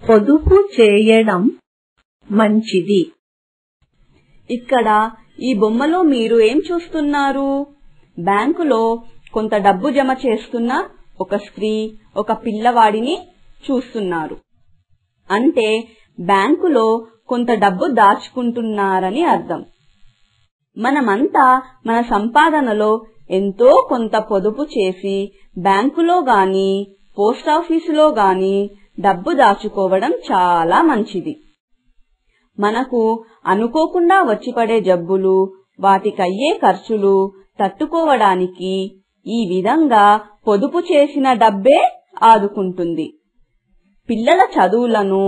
పొదుపు చేయడం మంచిది. ఇక్కడ ఈ బొమ్మలో మీరు ఏం చూస్తున్నారు? బ్యాంకులో కొంత డబ్బు జమ చేస్తున్న ఒక స్త్రీ, ఒక పిల్లవాడిని చూస్తున్నారు. అంటే బ్యాంకులో కొంత డబ్బు దాచుకుంటున్నారని అర్థం. మనమంతా మన సంపాదనలో ఎంతో కొంత పొదుపు చేసి బ్యాంకులో గాని పోస్టాఫీసులో గాని డబ్బు దాచుకోవడం చాలా మంచిది. మనకు అనుకోకుండా వచ్చిపడే జబ్బులు, వాటికయ్యే ఖర్చులు తట్టుకోవడానికి ఈ విధంగా పొదుపు చేసిన డబ్బే ఆదుకుంటుంది. పిల్లల చదువులను,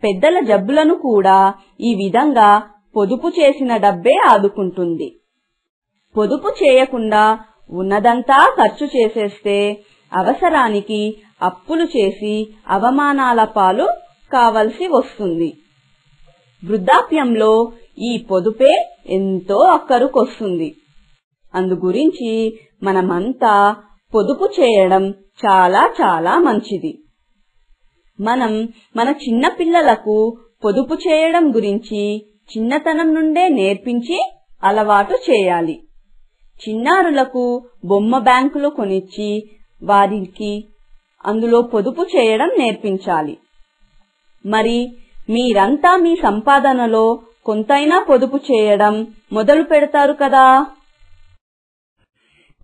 పెద్దల జబ్బులను కూడా ఈ విధంగా పొదుపు చేసిన డబ్బే ఆదుకుంటుంది. పొదుపు చేయకుండా ఉన్నదంతా ఖర్చు చేసేస్తే అవసరానికి అప్పులు చేసి అవమానాల పాలు కావలసి వస్తుంది. వృద్ధాప్యంలో ఈ పొదుపే ఎంతో అక్కరుకొస్తుంది. అందుగురించి మనమంతా పొదుపు చేయడం చాలా చాలా మంచిది. మనం మన చిన్న పిల్లలకు పొదుపు చేయడం గురించి చిన్నతనం నుండే నేర్పించి అలవాటు చేయాలి. చిన్నారులకు బొమ్మ బ్యాంకులు కొనిచ్చి వారికి అందులో పొదుపు చేయడం నేర్పించాలి. మరి మీరంతా మీ సంపాదనలో కొంతైనా పొదుపు చేయడం మొదలు పెడతారు కదా.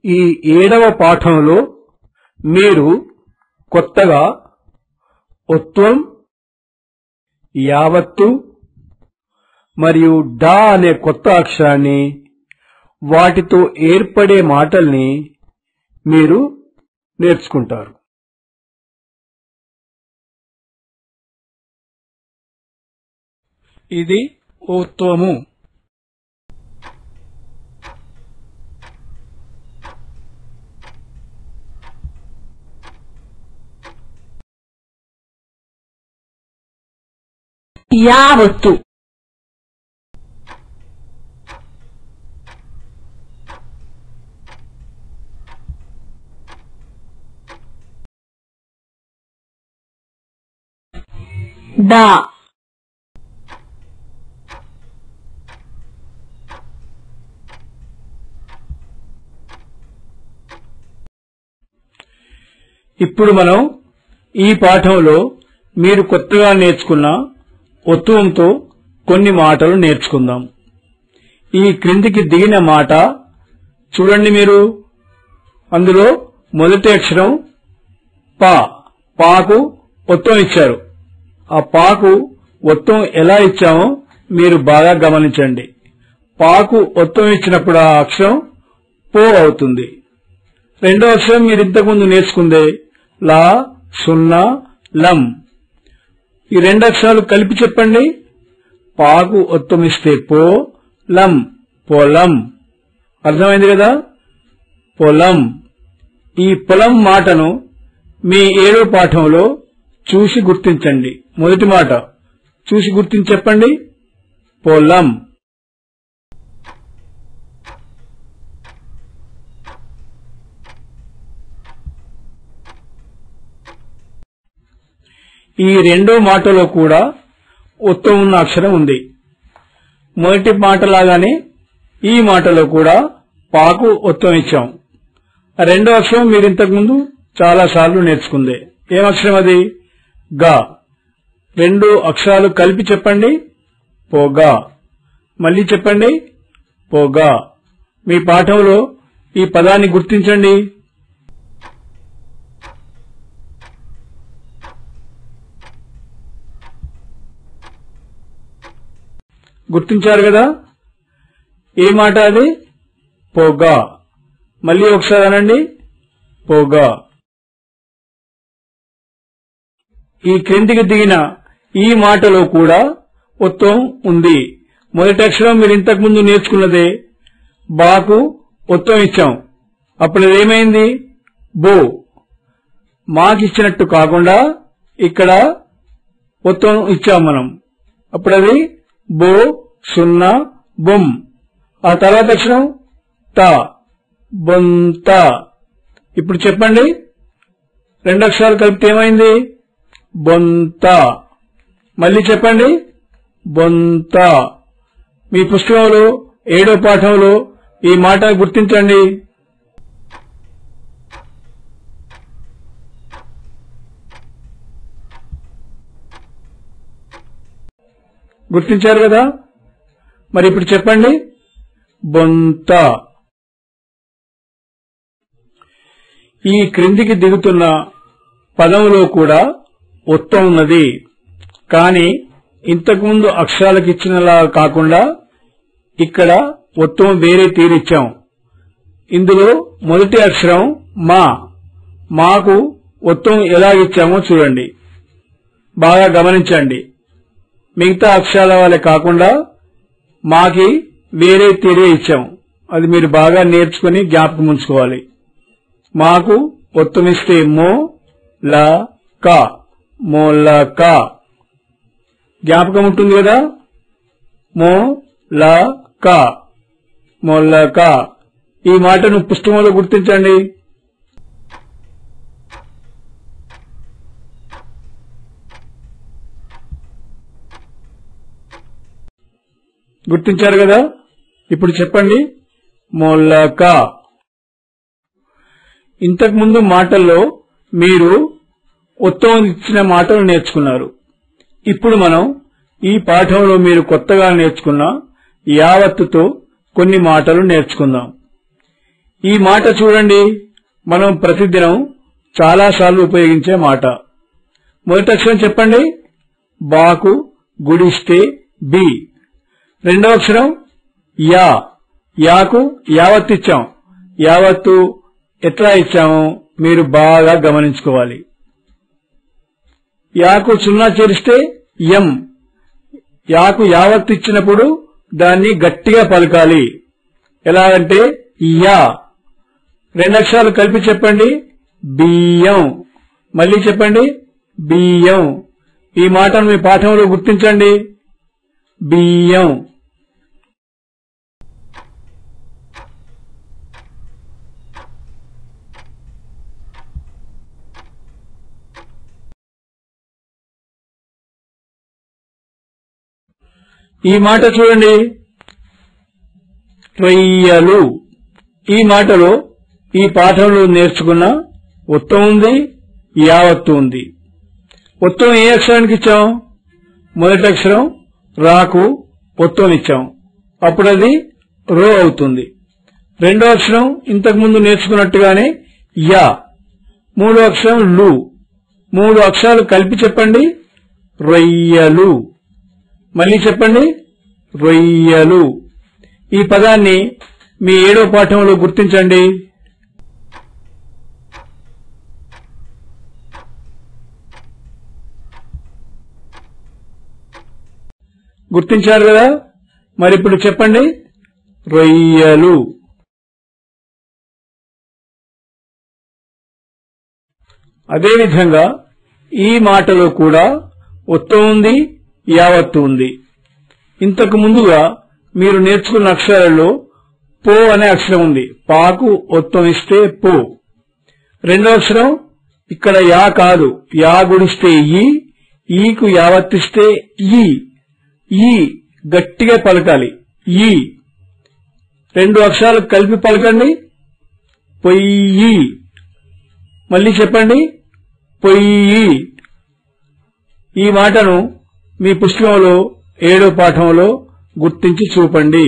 ఈ 7వ పాఠంలో మీరు కొత్తగా ఒత్వం, యావత్తు మరియు డా అనే కొత్త అక్షరాన్ని, వాటితో ఏర్పడే మాటల్ని మీరు నేర్చుకుంటారు. ఇది ఒత్వము. యావత్తు, డా, ఇప్పుడు మనం ఈ పాఠంలో మీరు కొత్తగా నేర్చుకున్న ఒత్వంతో కొన్ని మాటలు నేర్చుకుందాం. ఈ క్రిందికి దిగిన మాట చూడండి మీరు. అందులో మొదటి అక్షరం పా. పాకు ఒత్వం ఇచ్చారు. ఆ పాకు ఒత్వం ఎలా ఇచ్చామో మీరు బాగా గమనించండి. పాకు ఒత్వం ఇచ్చినప్పుడు ఆ అక్షరం పో అవుతుంది. రెండో అక్షరం మీరు ఇంతకుముందు నేర్చుకుందే లా, సున్నా, లం. ఈ రెండు అక్షరాలు కలిపి చెప్పండి. పాకు ఒత్వం ఇస్తే పో, లం పొలం. అర్థమైంది కదా? పొలం. ఈ పొలం మాటను మీ 7వ పాఠంలో చూసి గుర్తించండి. మొదటి మాట చూసి గుర్తించి చెప్పండి. పొలం. ఈ రెండో మాటలో కూడా ఒత్వం ఉన్న అక్షరం ఉంది. మొదటి మాటలాగానే ఈ మాటలో కూడా పాకు ఒత్వం ఇచ్చాం. రెండో అక్షరం మీరు ఇంతకుముందు చాలా సార్లు నేర్చుకుందే. ఏం అక్షరం అది? గా. రెండు అక్షరాలు కలిపి చెప్పండి. పోగా. మళ్ళీ చెప్పండి. పోగా. మీ పాఠంలో ఈ పదాన్ని గుర్తించండి. గుర్తించారు కదా? ఏ మాట అది? పోగా. మళ్ళీ ఒకసారి అనండి. పోగా. ఈ క్రిందికి దిగిన ఈ మాటలో కూడా ఒత్వం ఉంది. మొదటి అక్షరం మీరు ఇంతకుముందు నేర్చుకున్నదే. బాకు ఒత్వం ఇచ్చాం. అప్పుడు అదేమైంది? బో. మాకిచ్చినట్టు కాకుండా ఇక్కడ ఒత్వం ఇచ్చాం మనం. అప్పుడు అది బో, సున్నా, బొమ్. ఆ తర్వాత అక్షరం తా, బొంత. ఇప్పుడు చెప్పండి. రెండు అక్షరాలు కలిపితే ఏమైంది? బొంత. మళ్ళీ చెప్పండి. బొంత. మీ పుస్తకంలో 7వ పాఠంలో ఈ మాట గుర్తించండి. గుర్తించారు కదా? మరి ఇప్పుడు చెప్పండి. బొంత. ఈ క్రిందికి దిగుతున్న పదంలో కూడా ఒత్తం ఉన్నది. కానీ ఇంతకుముందు అక్షరాలకు ఇచ్చినలా కాకుండా ఇక్కడ ఒత్తం వేరే తీరిచ్చాం. ఇందులో మొదటి అక్షరం మా. మాకు ఒత్తం ఎలాగిచ్చామో చూడండి, బాగా గమనించండి. మిగతా అక్షరాల వలె కాకుండా మాకి వేరే తీరే ఇచ్చాం. అది మీరు బాగా నేర్చుకుని జ్ఞాపకం ఉంచుకోవాలి. మాకు ఒత్తమిస్తే మో ల క, మోలక. జ్ఞాపకం ఉంటుంది కదా? మో ల క, మోలక. ఈ మాటను పుస్తకంలో గుర్తించండి. గుర్తించారు కదా? ఇప్పుడు చెప్పండి. మొలక. ఇంతకుముందు మాటల్లో మీరు ఒత్తం ఇచ్చిన మాటలు నేర్చుకున్నారు. ఇప్పుడు మనం ఈ పాఠంలో మీరు కొత్తగా నేర్చుకున్న యావత్తుతో కొన్ని మాటలు నేర్చుకుందాం. ఈ మాట చూడండి, మనం ప్రతిదినం చాలాసార్లు ఉపయోగించే మాట. మొదటి అక్షరం చెప్పండి. బాకు గుడిస్తే బి. రెండవ అక్షరం యా. యాకు యావత్తు ఇచ్చాం. యావత్తు ఎట్లా ఇచ్చామో మీరు బాగా గమనించుకోవాలి. యాకు 0 చేరిస్తే ఎం. యాకు యావత్తు ఇచ్చినప్పుడు దాన్ని గట్టిగా పలకాలి. ఎలాగంటే యా. రెండు అక్షరాలు కలిపి చెప్పండి. బియ్యం. మళ్ళీ చెప్పండి. బియ్యం. ఈ మాటను మీ పాఠంలో గుర్తించండి. బియ్యం. ఈ మాట చూడండి. రొయ్యలు. ఈ మాటలో ఈ పాఠంలో నేర్చుకున్న ఒత్తం ఉంది, యావత్తు ఉంది. ఒత్తం ఏ అక్షరానికి ఇచ్చాం? మొదటి అక్షరం రాకు ఒత్తం ఇచ్చాం. అప్పుడు అది రో అవుతుంది. రెండో అక్షరం ఇంతకుముందు నేర్చుకున్నట్టుగానే యా. మూడో అక్షరం లు. 3 అక్షరాలు కలిపి చెప్పండి. రొయ్యలు. మళ్ళీ చెప్పండి. రొయ్యలు. ఈ పదాన్ని మీ 7వ పాఠంలో గుర్తించండి. గుర్తించారు కదా? మరి ఇప్పుడు చెప్పండి. రొయ్యలు. అదేవిధంగా ఈ మాటలో కూడా ఒత్తం ఉంది, యావత్తు ఉంది. ఇంతకు ముందుగా మీరు నేర్చుకున్న అక్షరాలలో పో అనే అక్షరం ఉంది. పాకు ఒత్తం ఇస్తే పో. రెండో అక్షరం ఇక్కడ యా కాదు, యా గుడిస్తే ఈ. ఈకు యావత్తిస్తే ఈ. ఈ గట్టిగా పలకాలి. ఈ. 2 అక్షరాలు కలిపి పలకండి. పొయ్యి. మళ్ళీ చెప్పండి. పొయ్యి. ఈ మాటను మీ పుస్తకంలో 7వ పాఠంలో గుర్తించి చూపండి.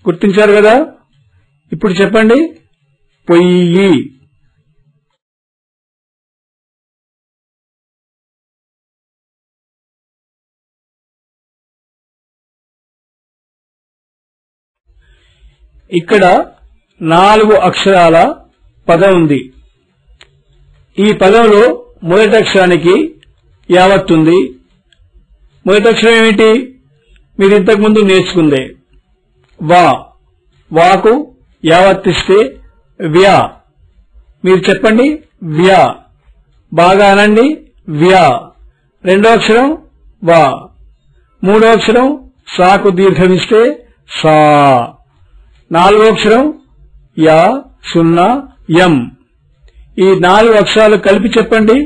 గుర్తించారు కదా? ఇప్పుడు చెప్పండి. పొయ్యి. ఇక్కడ 4 అక్షరాల పదం ఉంది. ఈ పదంలో మొదటి అక్షరానికి యావత్తుంది. మొదటి అక్షరం ఏమిటి? మీరు ఇంతకుముందు నేర్చుకుందే వా. వాకు యావత్తిస్తే వ్యా. మీరు చెప్పండి. వ్యా. బాగా అనండి. వ్యా. రెండో అక్షరం వా. మూడో అక్షరం సాకు దీర్ఘమిస్తే సా. నాలుగో అక్షరం యా, సున్నా, యం. ఈ 4 అక్షరాలు కలిపి చెప్పండి.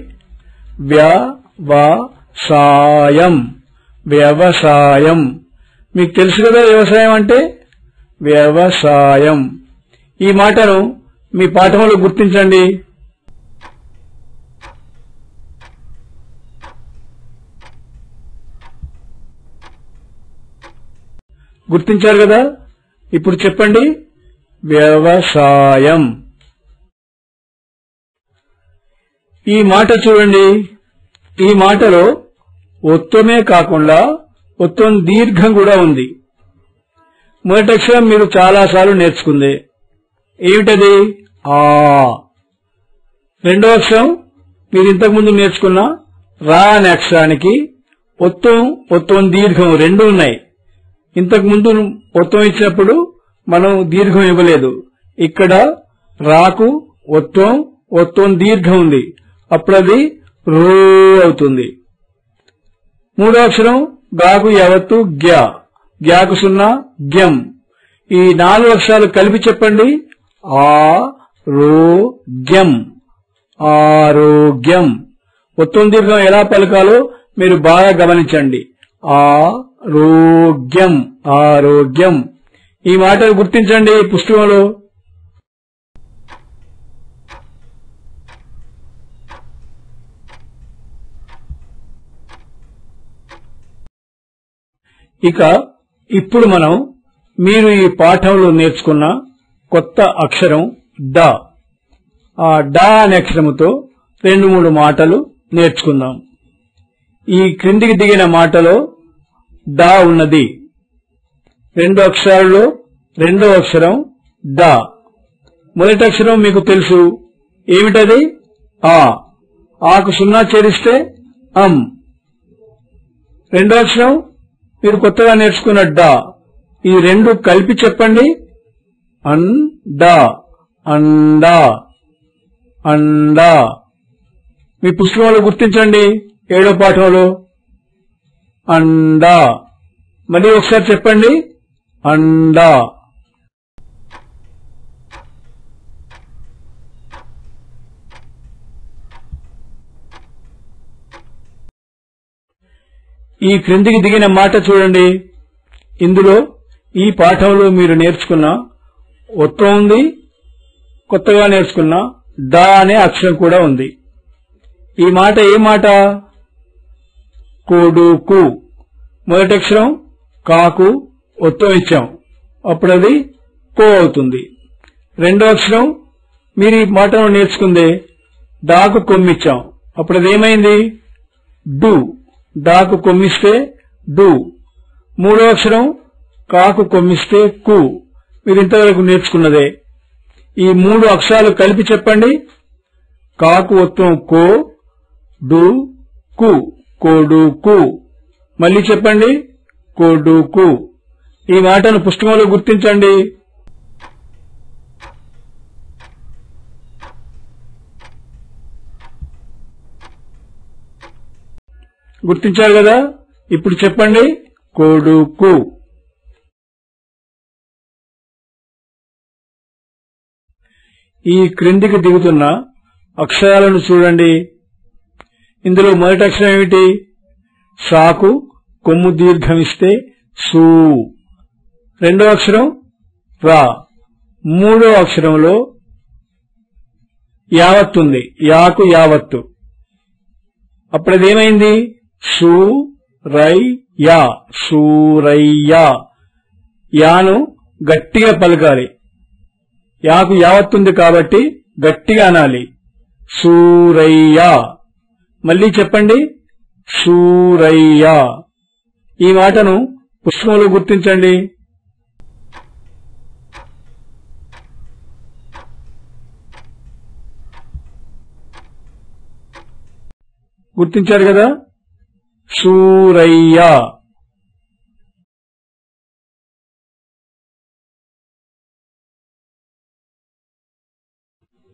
వ్యవసాయం. వ్యవసాయం. మీకు తెలుసు కదా వ్యవసాయం అంటే? వ్యవసాయం. ఈ మాటను మీ పాఠంలో గుర్తించండి. గుర్తించారు కదా? ఇప్పుడు చెప్పండి వ్యవసాయం. ఈ మాట చూడండి. ఈ మాటలో ఒత్తుమే కాకుండా ఒత్తం దీర్ఘం కూడా ఉంది. మొదటి అక్షరం మీరు చాలాసార్లు నేర్చుకుంది. ఏమిటది? ఆ. రెండో అక్షరం మీరు ఇంతకుముందు నేర్చుకున్న రా అనే అక్షరానికి ఒత్తం దీర్ఘం రెండు ఉన్నాయి. ఇంతకుముందు ఒత్తం ఇచ్చినప్పుడు మనం దీర్ఘం ఇవ్వలేదు. ఇక్కడ రాకు ఒత్తం దీర్ఘం ఉంది. అప్పుడు అది రో అవుతుంది. మూడో అక్షరం గాకు యావత్తు గ్యా, గ్యాకు సున్నా, గ్యం. ఈ 4 అక్షరాలు కలిపి చెప్పండి. ఆరోగ్యం. ఆరోగ్యం. ఒత్తం దీర్ఘం ఎలా పలకాలో మీరు బాగా గమనించండి. ఆరోగ్యం. ఆరోగ్యం. ఈ మాటలు గుర్తించండి పుస్తకంలో. ఇక ఇప్పుడు మనం మీరు ఈ పాఠంలో నేర్చుకున్న కొత్త అక్షరం డ. ఆ డ అనే అక్షరముతో 2-3 మాటలు నేర్చుకుందాం. ఈ క్రిందికి దిగిన మాటలో డ ఉన్నది. 2 అక్షరాల్లో రెండో అక్షరం డ. మొదటి అక్షరం మీకు తెలుసు. ఏమిటది? ఆ. ఆకు సున్నా చేరిస్తే అం. రెండో అక్షరం మీరు కొత్తగా నేర్చుకున్న డ. ఈ 2 కలిపి చెప్పండి. అండా. అండా. అండా. మీ పుస్తకంలో గుర్తించండి. 7వ పాఠంలో అండా. మళ్ళీ ఒకసారి చెప్పండి. అండా. ఈ క్రిందికి దిగిన మాట చూడండి. ఇందులో ఈ పాఠంలో మీరు నేర్చుకున్న ఒత్తం ఉంది. కొత్తగా నేర్చుకున్న డ అనే అక్షరం కూడా ఉంది. ఈ మాట ఏ మాట? కొడుకు. మొదటి అక్షరం కాకు ఒత్తం ఇచ్చాం. అప్పుడు అది కో అవుతుంది. రెండో అక్షరం మీరు ఈ మాటను నేర్చుకుందే డాకు కొమ్మిచ్చాం. అప్పుడు అది ఏమైంది? డు. డాకు కొమ్మిస్తే డు. మూడో అక్షరం కాకు కొమ్మిస్తే కు. మీరు ఇంతవరకు నేర్చుకున్నదే. ఈ 3 అక్షరాలు కలిపి చెప్పండి. కాకు ఒత్తం కో, డు, కు. కొడుకు. మళ్ళీ చెప్పండి. కొడుకు. ఈ మాటను పుస్తకంలో గుర్తించండి. గుర్తించారు కదా? ఇప్పుడు చెప్పండి. కొడుకు. ఈ క్రిందికి దిగుతున్న అక్షరాలను చూడండి. ఇందులో మొదటి అక్షరం ఏమిటి? సాకు కొమ్ము దీర్ఘమిస్తే సు. రెండో అక్షరం రా. మూడో అక్షరంలో యావత్తుంది. యాకు యావత్తు. అప్పుడు అదేమైంది? సు రై యా. సూరయ్యా. యాను గట్టిగా పలకాలి. యాకు యావత్తుంది కాబట్టి గట్టిగా అనాలి. సూరయ్యా. మళ్ళీ చెప్పండి. సూరయ్యా. ఈ మాటను పుస్తకంలో గుర్తించండి. గుర్తించారు కదా? సూరయ్యా.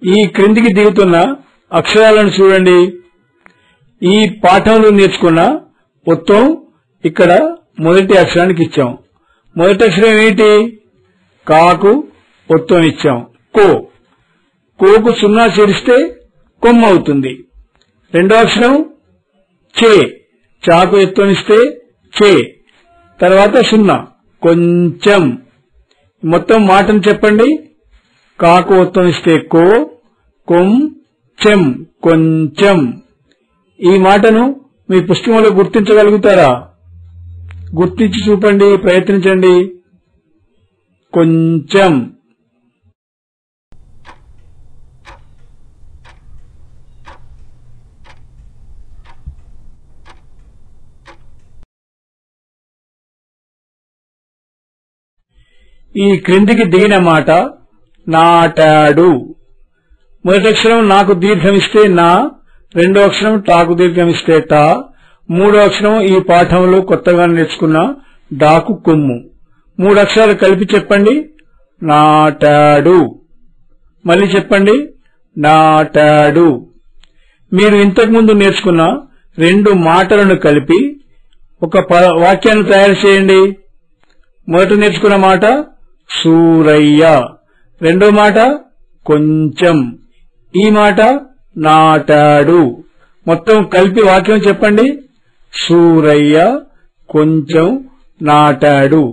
ఈ క్రిందికి దిగుతున్న అక్షరాలను చూడండి. ఈ పాఠంలో నేర్చుకున్న ఒత్తం ఇక్కడ మొదటి అక్షరానికి ఇచ్చాం. మొదటి అక్షరం ఏంటి? కాకు ఒత్తం ఇచ్చాం కో. కోకు సున్నా చేరిస్తే కొమ్మ అవుతుంది. రెండో అక్షరం చే, చాకు ఎత్తం ఇస్తే చే, తర్వాత సున్నా కొంచెం. మొత్తం మాటను చెప్పండి. కాకు ఒత్తం ఇస్తే కో, చెం కొంచెం. ఈ మాటను మీ పుస్తకంలో గుర్తించగలుగుతారా? గుర్తించి చూపండి, ప్రయత్నించండి. కొంచెం. ఈ క్రిందికి దిగిన మాట నాటాడు. మొదటి అక్షరం నాకు దీర్ఘమిస్తే నా, రెండో అక్షరం టాకు దీర్ఘమిస్తే టా, మూడో అక్షరం ఈ పాఠంలో కొత్తగా నేర్చుకున్న డాకు కొమ్ము. 3 అక్షరాలు కలిపి చెప్పండి. నాటాడు. మళ్ళీ చెప్పండి. నాటాడు. మీరు ఇంతకుముందు నేర్చుకున్న 2 మాటలను కలిపి ఒక వాక్యాన్ని తయారు చేయండి. మొదట నేర్చుకున్న మాట సూరయ్య, రెండో మాట కొంచెం, ఈ మాట నాటాడు. మొత్తం కలిపి వాక్యం చెప్పండి. సూరయ్య కొంచెం నాటాడు.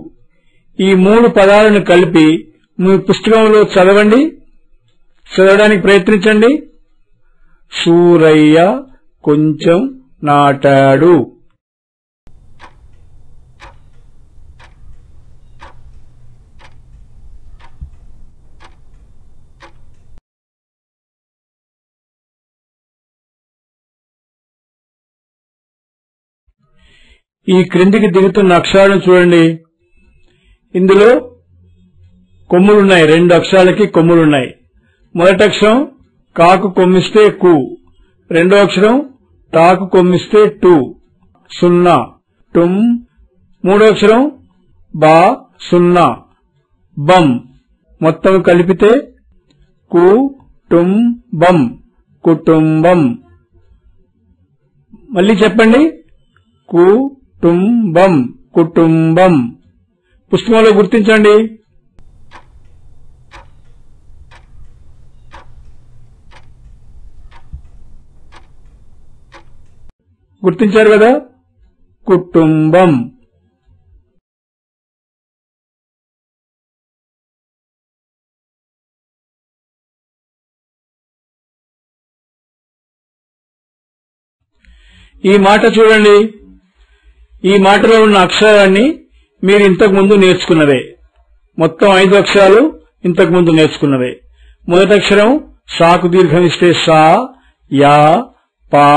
ఈ 3 పదాలను కలిపి మీ పుస్తకంలో చదవండి. చదవడానికి ప్రయత్నించండి. సూరయ్య కొంచెం నాటాడు. ఈ క్రిందికి దిగుతున్న అక్షరాలను చూడండి. ఇందులో కొమ్ములున్నాయి. 2 అక్షరాలకి కొమ్ములున్నాయి. మొదటి అక్షరం కాకు కొమ్మిస్తే కు, రెండో అక్షరం టాకు కొమ్మిస్తే టు, సున్నా టుమ్, మూడో అక్షరం బా సున్నా బం. మొత్తం కలిపితే కు టుమ్ బం కుటుంబం. మళ్ళీ చెప్పండి. కుటుంబం కుటుంబం. పుస్తకంలో గుర్తించండి. గుర్తించారు కదా? కుటుంబం. ఈ మాట చూడండి. ఈ మాటలో ఉన్న అక్షరాన్ని మీరు ఇంతకు ముందు నేర్చుకున్నవే. మొత్తం 5 అక్షరాలు ఇంతకు ముందు నేర్చుకున్నవే. మొదటి అక్షరం సాకు దీర్ఘమిస్తే సా, యా, పా,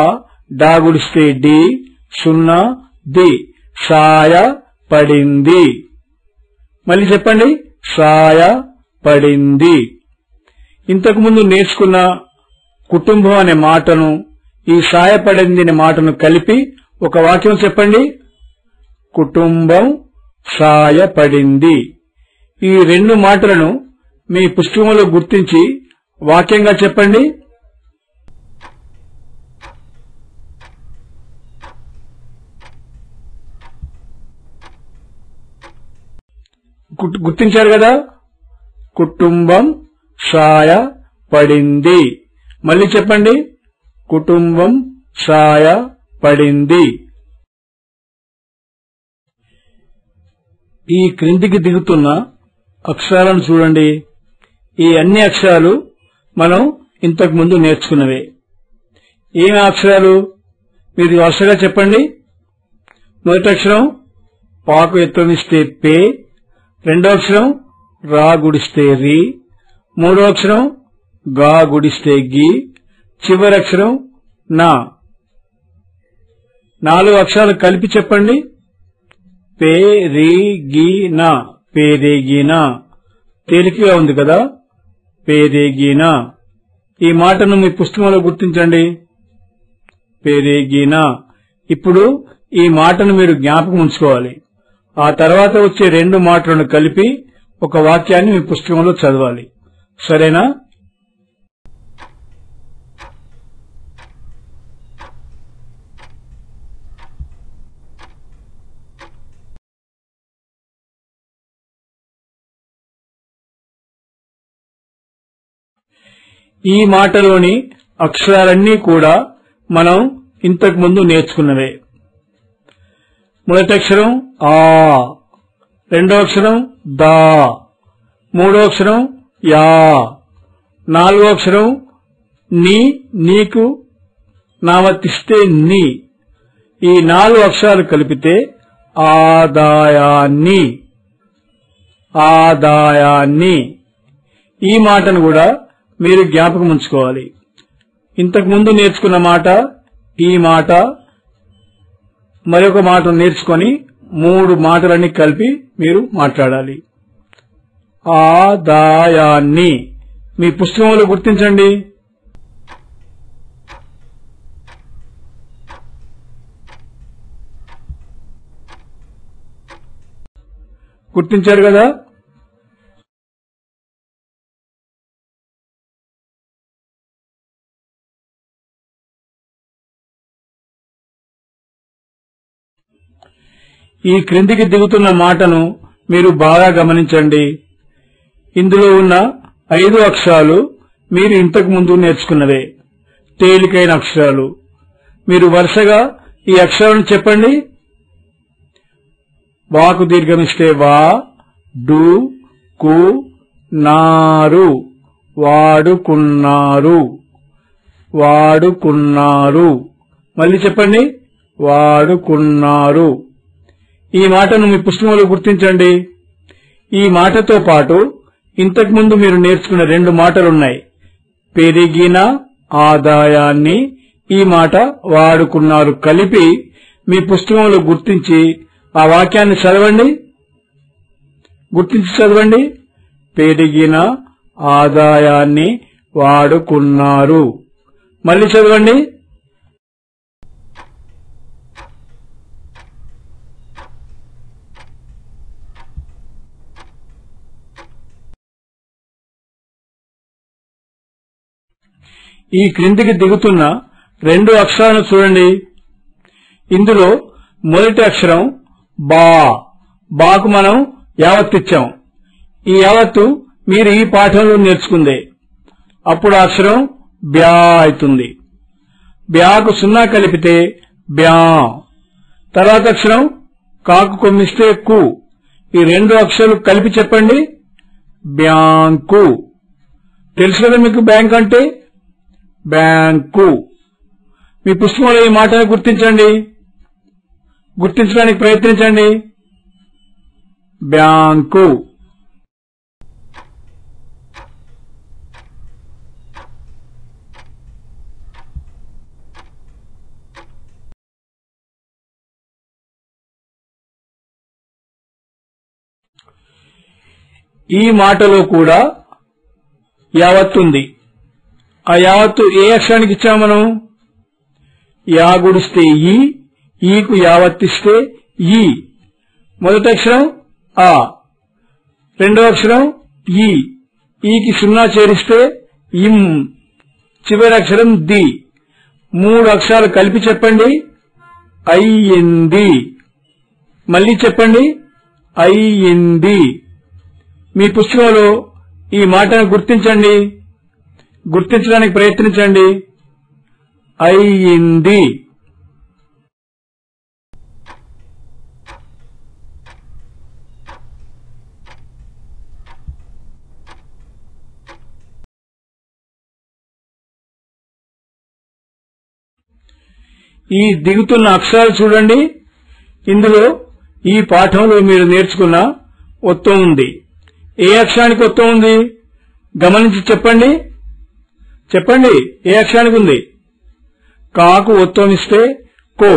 డా గుడిస్తే డి, సున్నా ది, సాయ పడింది. మళ్ళీ చెప్పండి. సాయ పడింది. ఇంతకు ముందు నేర్చుకున్న కుటుంబం అనే మాటను, ఈ సాయపడింది అనే మాటను కలిపి ఒక వాక్యం చెప్పండి. కుటుంబం సాయపడింది. ఈ 2 మాటలను మీ పుస్తకంలో గుర్తించి వాక్యంగా చెప్పండి. గుర్తించారు కదా? కుటుంబం సాయపడింది. మళ్ళీ చెప్పండి. కుటుంబం సాయపడింది. ఈ క్రిందికి దిగుతున్న అక్షరాలను చూడండి. ఈ అన్ని అక్షరాలు మనం ఇంతకు ముందు నేర్చుకున్నవే. ఏమి అక్షరాలు? మీరు వరుసగా చెప్పండి. మొదటి అక్షరం పాకు ఎత్తమిస్తే పే, రెండో అక్షరం రా గుడిస్తే రి, మూడో అక్షరం గా గుడిస్తే గి, చివరి అక్షరం నా. 4 అక్షరాలు కలిపి చెప్పండి. పేరిగినా పేరేగినా. తేలికగా ఉంది కదా? పేరేగినా. ఈ మాటను మీ పుస్తకంలో గుర్తించండి. పేరేగినా. ఇప్పుడు ఈ మాటను మీరు జ్ఞాపకం ఉంచుకోవాలి. ఆ తర్వాత వచ్చే 2 మాటలను కలిపి ఒక వాక్యాన్ని మీ పుస్తకంలో చదవాలి. సరేనా? ఈ మాటలోని అక్షరాలన్నీ కూడా మనం ఇంతకు ముందు నేర్చుకున్నవే. మొదటి అక్షరం ఆ, రెండో అక్షరం దా, మూడో అక్షరం యా, నాలుగో అక్షరం నీ, నీకు నావర్తిస్తే నీ. ఈ 4 అక్షరాలు కలిపితే ఆదాయాన్ని, ఆదాయాన్ని. ఈ మాటను కూడా మీరు జ్ఞాపకం ఉంచుకోవాలి. ఇంతకు ముందు నేర్చుకున్న మాట, ఈ మాట, మరొక మాట నేర్చుకొని 3 మాటలన్నీ కలిపి మీరు మాట్లాడాలి. ఆదాయాన్ని మీ పుస్తకంలో గుర్తించండి. గుర్తించారు కదా? ఈ క్రిందికి దిగుతున్న మాటను మీరు బాగా గమనించండి. ఇందులో ఉన్న 5 అక్షరాలు మీరు ఇంతకు ముందు నేర్చుకున్నవే, తేలికైన అక్షరాలు. మీరు వరుసగా ఈ అక్షరాలను చెప్పండి. వాకు దీర్ఘమిస్తే వా, డు, కు, నారు, వాడుకున్నారు, వాడుకున్నారు. మళ్ళీ చెప్పండి, వాడుకున్నారు. ఈ మాటను మీ పుస్తకంలో గుర్తించండి. ఈ మాటతో పాటు ఇంతకు ముందు మీరు నేర్చుకున్న 2 మాటలున్నాయి. పెరిగిన ఆదాయాన్ని, ఈ మాట వాడుకున్నారు కలిపి మీ పుస్తకంలో గుర్తించి ఆ వాక్యాన్ని చదవండి. గుర్తించి చదవండి. పెరిగిన ఆదాయాన్ని వాడుకున్నారు. మళ్ళీ చదవండి. ఈ క్రిందికి దిగుతున్న 2 అక్షరాలను చూడండి. ఇందులో మొదటి అక్షరం బా. బాకు మనం యావత్తిచ్చాం. ఈ యావత్తు మీరు ఈ పాఠంలో నేర్చుకుందే. అప్పుడు అక్షరం బ్యా అవుతుంది. బ్యాకు 0 కలిపితే బ్యా. తర్వాత అక్షరం కాకు కొమ్మిస్తే కు. ఈ 2 అక్షరాలు కలిపి చెప్పండి, బ్యాంకు. తెలుసు కదా మీకు బ్యాంక్ అంటే? బ్యాంకు. మీ పుస్తకంలో ఈ మాటను గుర్తించండి, గుర్తించడానికి ప్రయత్నించండి. బ్యాంకు. ఈ మాటలో కూడా యావత్తు ఉంది. ఆ యావత్తు ఏ అక్షరానికి ఇచ్చాము మనం? యా గుడిస్తే ఈ, ఈకు యావత్తిస్తే ఈ. మొదటి అక్షరం ఆ, రెండో అక్షరం ఈ, ఈకి 0 చేరిస్తే ఇం, చివరి అక్షరం ది. 3 అక్షరాలు కలిపి చెప్పండి, అయ్యింది. మళ్ళీ చెప్పండి, అయ్యింది. మీ పుస్తకంలో ఈ మాటను గుర్తించండి, గుర్తించడానికి ప్రయత్నించండి. అయ్యింది. ఈ దిగుతున్న అక్షరాలు చూడండి. ఇందులో ఈ పాఠంలో మీరు నేర్చుకున్న ఒత్తం ఉంది. ఏ అక్షరానికి ఒత్తం ఉంది? గమనించి చెప్పండి, చెప్పండి. ఏ అక్షరానికి ఉంది? కాకు ఒత్తం ఇస్తే కో.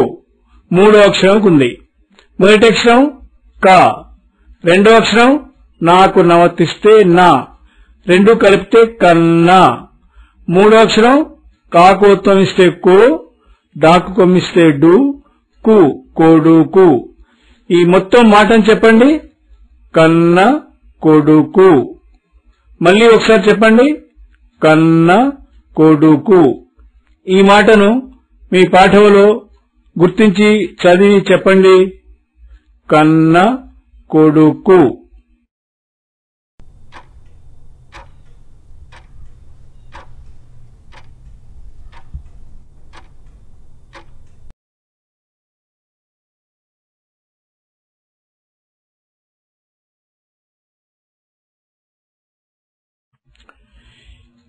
3వ అక్షరానికి ఉంది. మొదటి అక్షరం కా, రెండో అక్షరం నాకు నవర్తిస్తే నా, 2 కలిపితే కన్నా. 3వ అక్షరం కాకు ఒత్తం ఇస్తే కో, డాకు కొమ్మిస్తే డు, కు, కొడుకు. ఈ మొత్తం మాటను చెప్పండి, కన్న కొడుకు. మళ్ళీ ఒకసారి చెప్పండి, కన్న కొడుకు. ఈ మాటను మీ పాఠంలో గుర్తించి చదివి చెప్పండి, కన్న కొడుకు.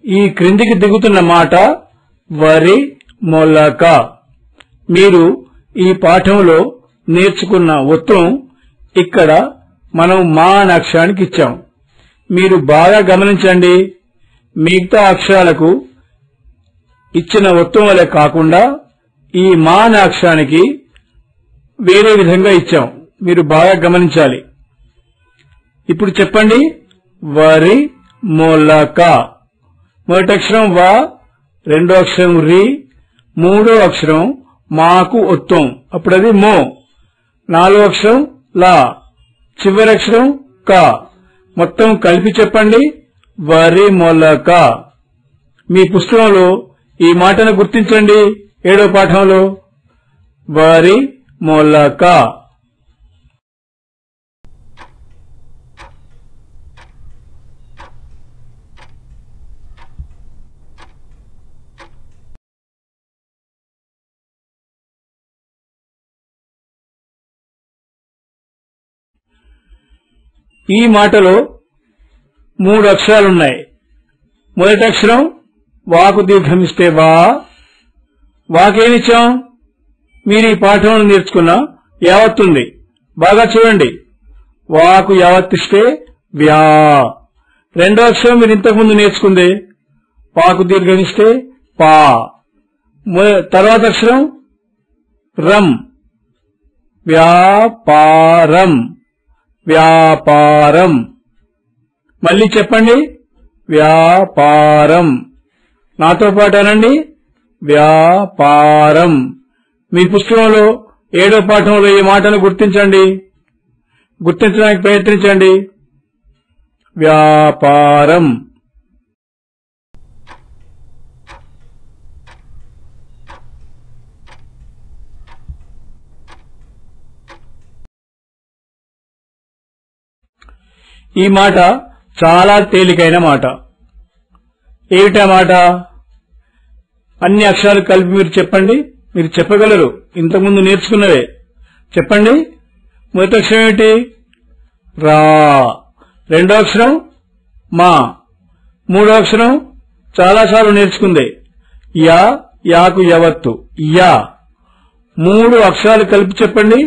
ఈ క్రిందికి దిగుతున్న మాట వరి మొలక. మీరు ఈ పాఠంలో నేర్చుకున్న ఉత్తరం ఇక్కడ మనం మా అనే అక్షరానికి ఇచ్చాం. మీరు బాగా గమనించండి. మిగతా అక్షరాలకు ఇచ్చిన ఉత్తరం వలె కాకుండా ఈ మా అనే అక్షరానికి వేరే విధంగా ఇచ్చాం. మీరు బాగా గమనించాలి. ఇప్పుడు చెప్పండి. వరి మొలక. మొదటి అక్షరం వా, రెండో అక్షరం రి, మూడో అక్షరం మాకు ఒత్తం, అప్పుడు అది మో. నాలుగో అక్షరం లా, చివరి అక్షరం క. మొత్తం కలిపి చెప్పండి. వరి మొలక. మీ పుస్తకంలో ఈ మాటను గుర్తించండి. 7వ పాఠంలో వరి మొలక. ఈ మాటలో 3 అక్షరాలున్నాయి. మొదటి అక్షరం వాకు దీర్ఘమిస్తే వా. వాకేమిచ్చాం? మీరు ఈ పాఠంలో నేర్చుకున్న యావత్తుంది. బాగా చూడండి. వాకు యావత్తిస్తే వ్యా. రెండో అక్షరం మీరు ఇంతకుముందు నేర్చుకుంది. పాకు దీర్ఘమిస్తే పా. తర్వాత అక్షరం రం. వ్యాపారం. వ్యాపారం. మళ్ళీ చెప్పండి. వ్యాపారం. నాతో పాటు అనండి. వ్యాపారం. మీ పుస్తకంలో 7వ పాఠంలో ఈ మాటను గుర్తించండి. గుర్తించడానికి ప్రయత్నించండి. వ్యాపారం. ఈ మాట చాలా తేలికైన మాట. ఏమిటా మాట? అన్ని అక్షరాలు కలిపి మీరు చెప్పండి. మీరు చెప్పగలరు. ఇంతకుముందు నేర్చుకున్నవే. చెప్పండి. మొదటి అక్షరం ఏమిటి? రా. రెండో అక్షరం మా. మూడో అక్షరం చాలాసార్లు నేర్చుకుంది. యా. యాకు యవత్తు యా. 3 అక్షరాలు కలిపి చెప్పండి.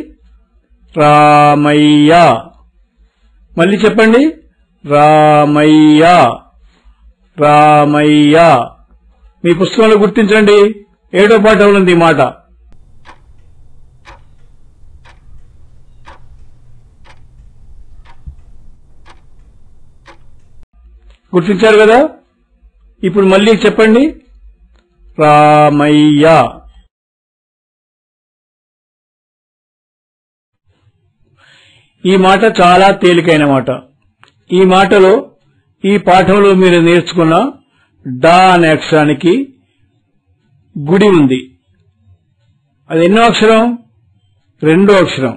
రామయ్య. మళ్ళీ చెప్పండి. రామయ్య. రామయ్య. మీ పుస్తకంలో గుర్తించండి. 7వ పాఠంలో ఉంది ఈ మాట. గుర్తించారు కదా? ఇప్పుడు మళ్ళీ చెప్పండి. రామయ్య. ఈ మాట చాలా తేలికైన మాట. ఈ మాటలో ఈ పాఠంలో మీరు నేర్చుకున్న డా అనే అక్షరానికి గుడి ఉంది. అది ఎన్నో అక్షరం? రెండో అక్షరం.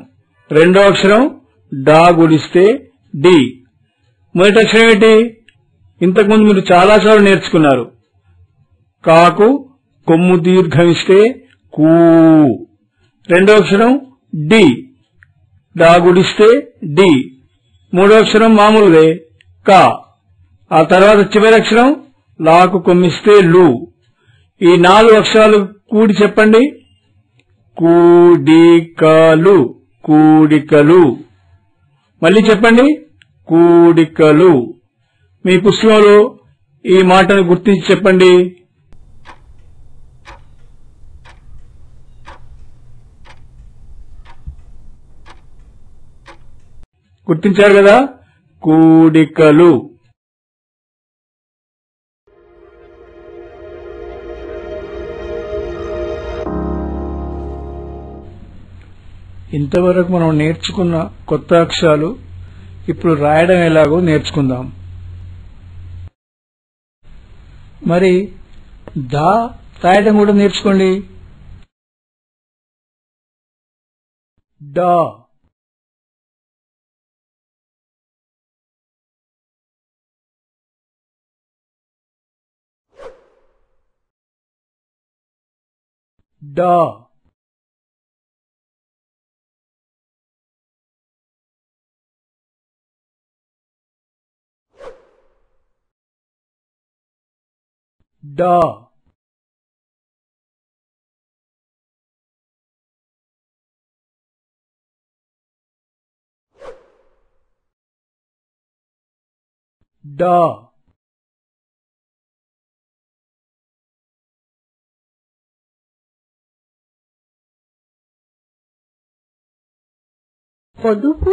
రెండో అక్షరం డా గుడిస్తే డి. మొదటి అక్షరం ఏంటి? ఇంతకుముందు మీరు చాలాసార్లు నేర్చుకున్నారు. కాకు కొమ్ము దీర్ఘమిస్తే కూ. రెండో అక్షరం డి. డా గుడిస్తే డి. మూడో అక్షరం మామూలుదే కా. ఆ తర్వాత చివరి అక్షరం లాకు కొమ్మిస్తే లు. ఈ 4 అక్షరాలు కూడి చెప్పండి. కూడికలు. కూడికలు. మళ్ళీ చెప్పండి. కూడికలు. మీ పుస్తకంలో ఈ మాటను గుర్తించి చెప్పండి. గుర్తించారు కదా? కూడికలు. ఇంతవరకు మనం నేర్చుకున్న కొత్త అక్షరాలు ఇప్పుడు రాయడం ఎలాగో నేర్చుకుందాం. మరి దా రాయడం కూడా నేర్చుకోండి. డా. డా. డా డా పొదుపు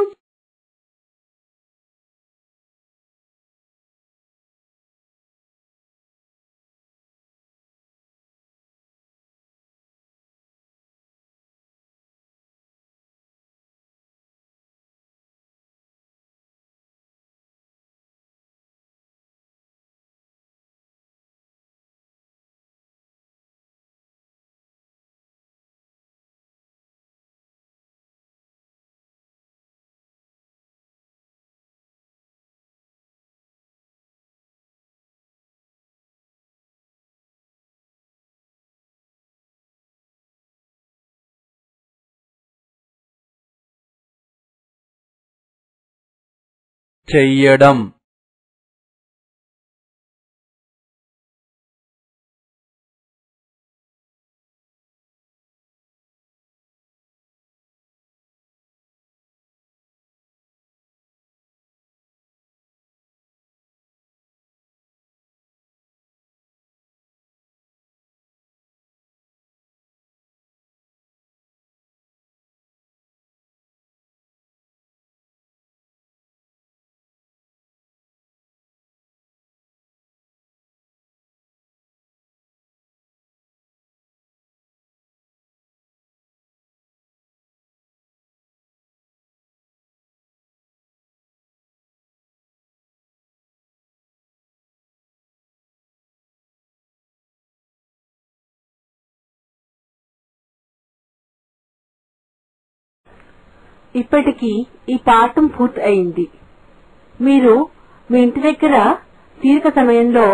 చెయ్యడం ఇప్పటికి ఈ పాఠం పూర్తి అయింది. మీరు మీ ఇంటి దగ్గర తీరిక సమయంలో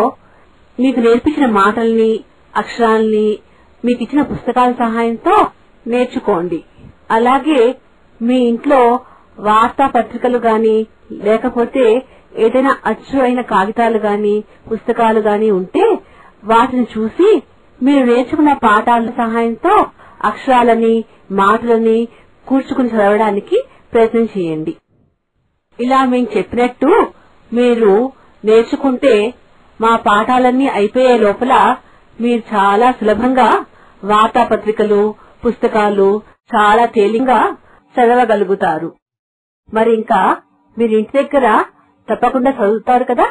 మీకు నేర్పించిన మాటల్ని, అక్షరాల్ని మీకు ఇచ్చిన పుస్తకాల సహాయంతో నేర్చుకోండి. అలాగే మీ ఇంట్లో వార్తాపత్రికలు గాని లేకపోతే ఏదైనా అచ్చు అయిన కాగితాలు గాని పుస్తకాలు గాని ఉంటే వాటిని చూసి మీరు నేర్చుకున్న పాఠాల సహాయంతో అక్షరాలని, మాటలని కూర్చుకుని చదవడానికి ప్రయత్నం చేయండి. ఇలా మేము చెప్పినట్టు మీరు నేర్చుకుంటే మా పాఠాలన్నీ అయిపోయే లోపల మీరు చాలా సులభంగా వార్తాపత్రికలు, పుస్తకాలు చాలా తేలిగ్గా చదవగలుగుతారు. మరి ఇంకా మీరు ఇంటి దగ్గర తప్పకుండా చదువుతారు కదా.